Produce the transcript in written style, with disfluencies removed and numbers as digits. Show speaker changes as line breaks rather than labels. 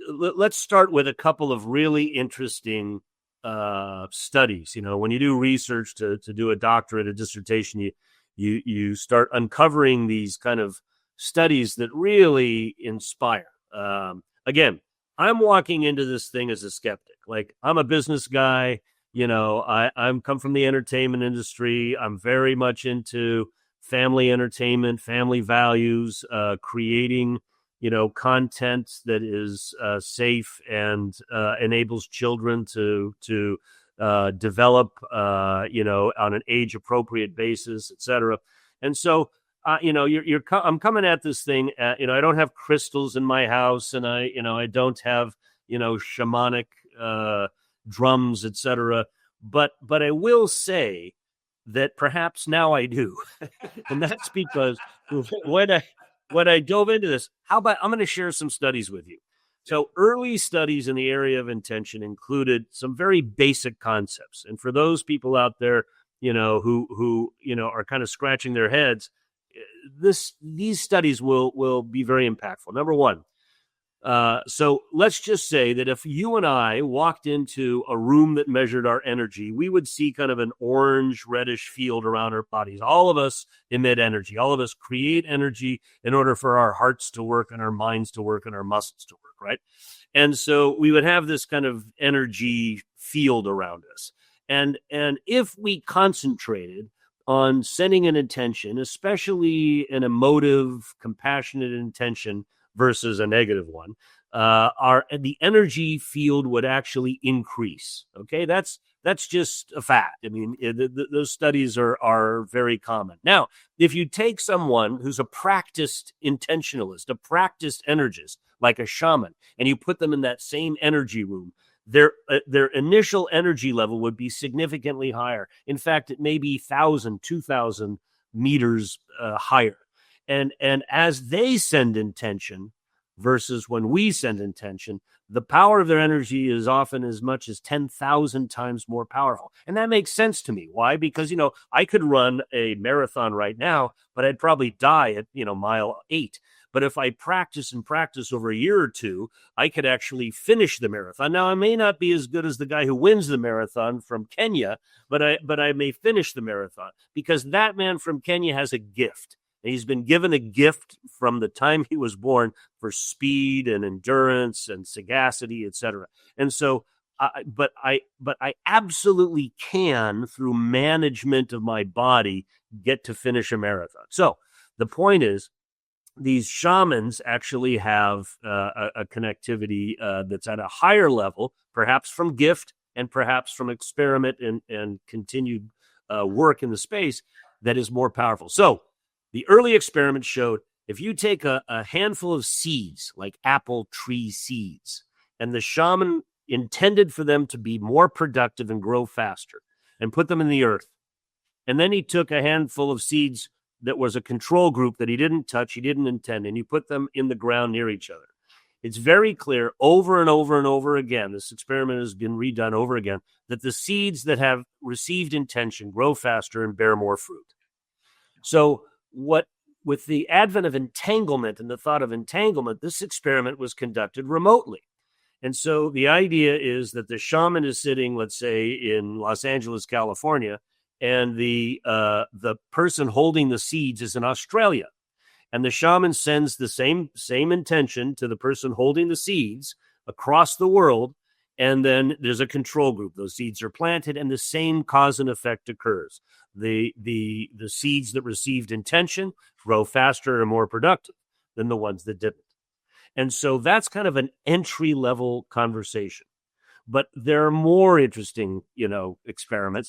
let's start with a couple of really interesting studies. When you do research to do a doctorate, a dissertation, you start uncovering these kind of studies that really inspire. Again, I'm walking into this thing as a skeptic. Like, I'm a business guy. I'm come from the entertainment industry. I'm very much into family entertainment, family values, creating content that is safe and enables children to develop, on an age appropriate basis, etc. And so, I'm coming at this thing. I don't have crystals in my house, and I don't have shamanic drums, etc. But I will say that perhaps now I do, and that's because when I dove into this, I'm going to share some studies with you. So early studies in the area of intention included some very basic concepts. And for those people out there, who are kind of scratching their heads, these studies will be very impactful. Number one, so let's just say that if you and I walked into a room that measured our energy, we would see kind of an orange reddish field around our bodies. All of us emit energy. All of us create energy in order for our hearts to work and our minds to work and our muscles to work, right? And so we would have this kind of energy field around us. And if we concentrated on setting an intention, especially an emotive, compassionate intention, versus a negative one, the energy field would actually increase. Okay, that's just a fact. I mean, those studies are very common. Now, if you take someone who's a practiced intentionalist, a practiced energist, like a shaman, and you put them in that same energy room, their initial energy level would be significantly higher. In fact, it may be 1,000, 2,000 meters higher. And as they send intention versus when we send intention, the power of their energy is often as much as 10,000 times more powerful. And that makes sense to me. Why? Because, I could run a marathon right now, but I'd probably die at, mile 8. But if I practice over a year or two, I could actually finish the marathon. Now, I may not be as good as the guy who wins the marathon from Kenya, but I may finish the marathon because that man from Kenya has a gift. He's been given a gift from the time he was born for speed and endurance and sagacity, etc. And so, but I absolutely can, through management of my body, get to finish a marathon. So the point is, these shamans actually have a connectivity that's at a higher level, perhaps from gift and perhaps from experiment and continued work in the space, that is more powerful. So the early experiments showed if you take a handful of seeds, like apple tree seeds, and the shaman intended for them to be more productive and grow faster, and put them in the earth, and then he took a handful of seeds that was a control group that he didn't touch, he didn't intend, and you put them in the ground near each other. It's very clear over and over and over again, this experiment has been redone over again, that the seeds that have received intention grow faster and bear more fruit. So with the advent of entanglement and the thought of entanglement, this experiment was conducted remotely. And so the idea is that the shaman is sitting, let's say, in Los Angeles, California, and the person holding the seeds is in Australia. And the shaman sends the same intention to the person holding the seeds across the world. And then there's a control group. Those seeds are planted, and the same cause and effect occurs. The seeds that received intention grow faster and more productive than the ones that didn't. And so that's kind of an entry-level conversation. But there are more interesting, experiments.